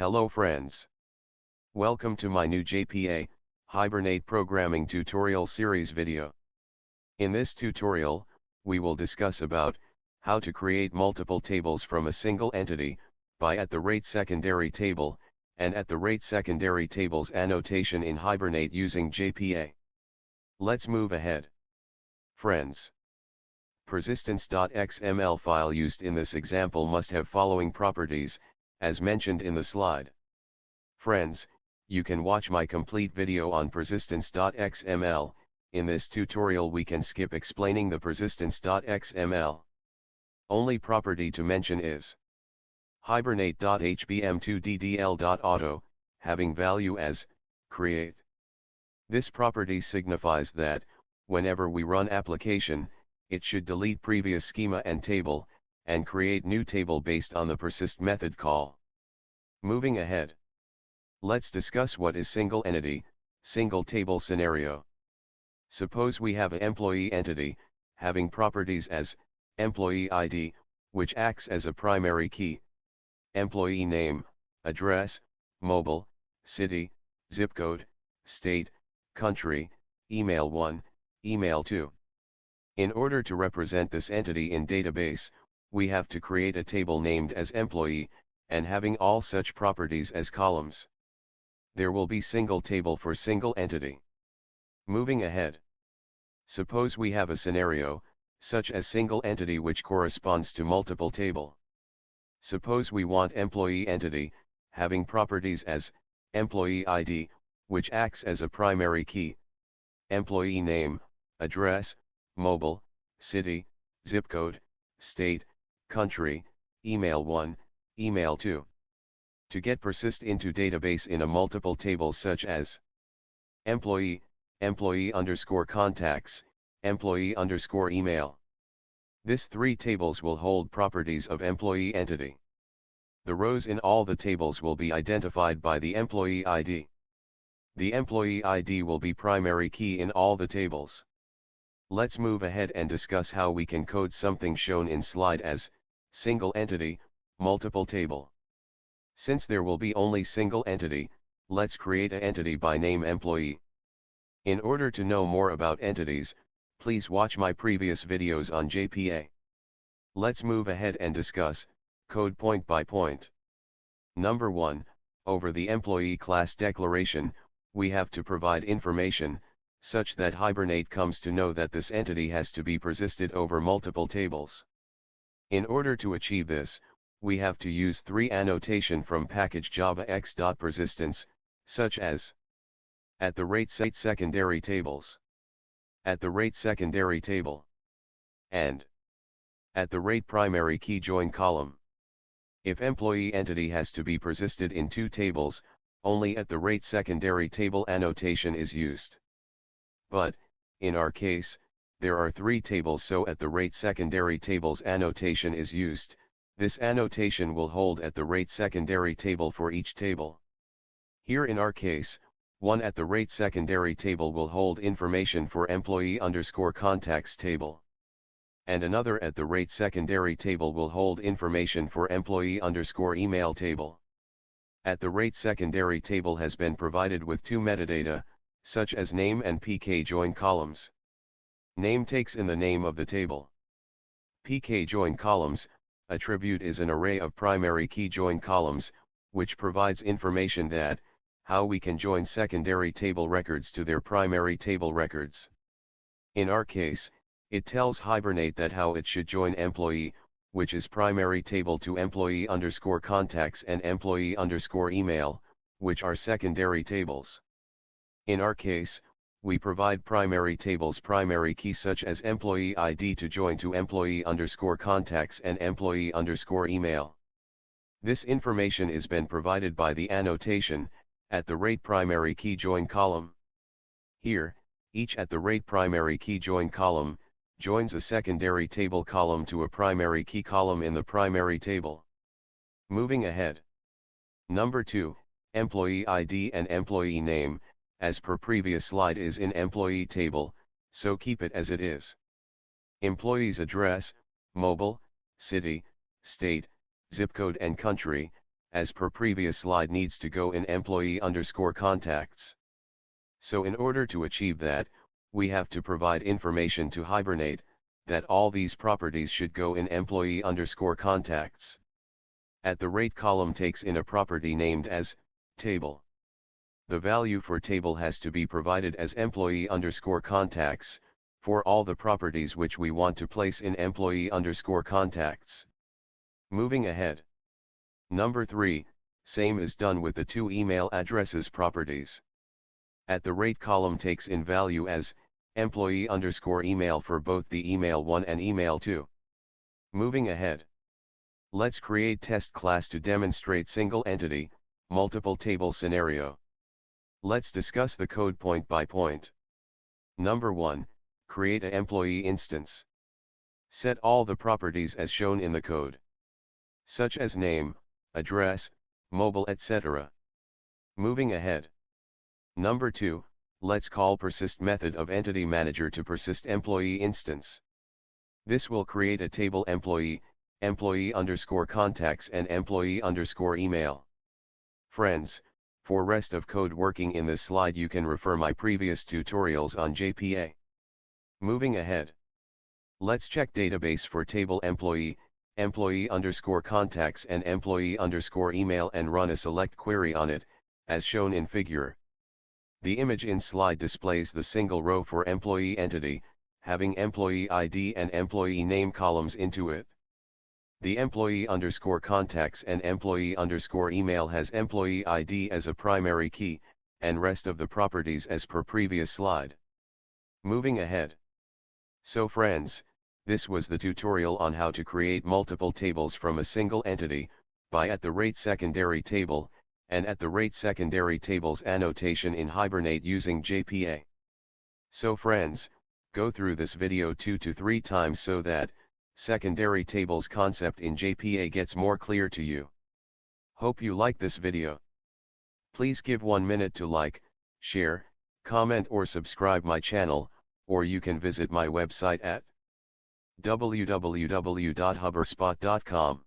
Hello friends. Welcome to my new JPA, Hibernate programming tutorial series video. In this tutorial, we will discuss about how to create multiple tables from a single entity by @rate secondary table and @rate secondary tables annotation in Hibernate using JPA. Let's move ahead. Friends. Persistence.xml file used in this example must have following properties, as mentioned in the slide. Friends, you can watch my complete video on persistence.xml. In this tutorial we can skip explaining the persistence.xml. Only property to mention is hibernate.hbm2ddl.auto, having value as create. This property signifies that, whenever we run application, it should delete previous schema and table, and create new table based on the persist method call. Moving ahead. Let's discuss what is single entity, single table scenario. Suppose we have an employee entity, having properties as employee ID, which acts as a primary key, employee name, address, mobile, city, zip code, state, country, email 1, email 2. In order to represent this entity in database, we have to create a table named as employee, and having all such properties as columns. There will be single table for single entity. Moving ahead. Suppose we have a scenario, such as single entity which corresponds to multiple table. Suppose we want employee entity, having properties as employee ID, which acts as a primary key, employee name, address, mobile, city, zip code, state, country, email 1, email 2. To get persist into database in a multiple tables such as employee, employee_contacts, employee_email. This three tables will hold properties of employee entity. The rows in all the tables will be identified by the employee ID. The employee ID will be primary key in all the tables. Let's move ahead and discuss how we can code something shown in slide as single entity, multiple table. Since there will be only single entity, let's create an entity by name employee. In order to know more about entities, please watch my previous videos on JPA. Let's move ahead and discuss code point by point. Number 1, over the employee class declaration, we have to provide information such that Hibernate comes to know that this entity has to be persisted over multiple tables. In order to achieve this, we have to use three annotation from package java_x.persistence, such as @rate secondary tables, @rate secondary table, and @rate primary key join column. If employee entity has to be persisted in two tables, only @rate secondary table annotation is used. But, in our case, there are three tables, so @rate secondary tables annotation is used. This annotation will hold @rate secondary table for each table. Here in our case, one @rate secondary table will hold information for employee_contacts table. And another @rate secondary table will hold information for employee_email table. @rate secondary table has been provided with two metadata, such as name and pk join columns. Name takes in the name of the table. Pk join columns, attribute is an array of primary key join columns, which provides information that, how we can join secondary table records to their primary table records. In our case, it tells Hibernate that how it should join employee, which is primary table, to employee_contacts and employee_email, which are secondary tables. In our case, we provide primary tables primary key such as employee ID to join to employee_contacts and employee_email. This information is been provided by the annotation, @rate primary key join column. Here, each @rate primary key join column, joins a secondary table column to a primary key column in the primary table. Moving ahead. Number 2, employee ID and employee name, as per previous slide, is in employee table, so keep it as it is. Employee's address, mobile, city, state, zip code and country, as per previous slide, needs to go in employee_contacts. So in order to achieve that, we have to provide information to Hibernate, that all these properties should go in employee_contacts. At the rate column takes in a property named as table. The value for table has to be provided as employee_contacts, for all the properties which we want to place in employee_contacts. Moving ahead. Number 3, same is done with the two email addresses properties. At the rate column takes in value as employee_email for both the email 1 and email 2. Moving ahead. Let's create test class to demonstrate single entity, multiple table scenario. Let's discuss the code point by point. Number 1, create an employee instance. Set all the properties as shown in the code, such as name, address, mobile, etc. Moving ahead. Number 2, let's call persist method of entity manager to persist employee instance. This will create a table employee, employee_contacts and employee_email. Friends, for rest of code working in this slide you can refer my previous tutorials on JPA. Moving ahead. Let's check database for table employee, employee_contacts and employee_email and run a select query on it, as shown in figure. The image in slide displays the single row for employee entity, having employee ID and employee name columns into it. The employee_contacts and employee_email has employee ID as a primary key, and rest of the properties as per previous slide. Moving ahead. So friends, this was the tutorial on how to create multiple tables from a single entity, by at the rate secondary table, and at the rate secondary tables annotation in Hibernate using JPA. So friends, go through this video 2 to 3 times so that secondary tables concept in JPA gets more clear to you. Hope you like this video. Please give 1 minute to like, share, comment or subscribe my channel, or you can visit my website at www.hubberspot.com.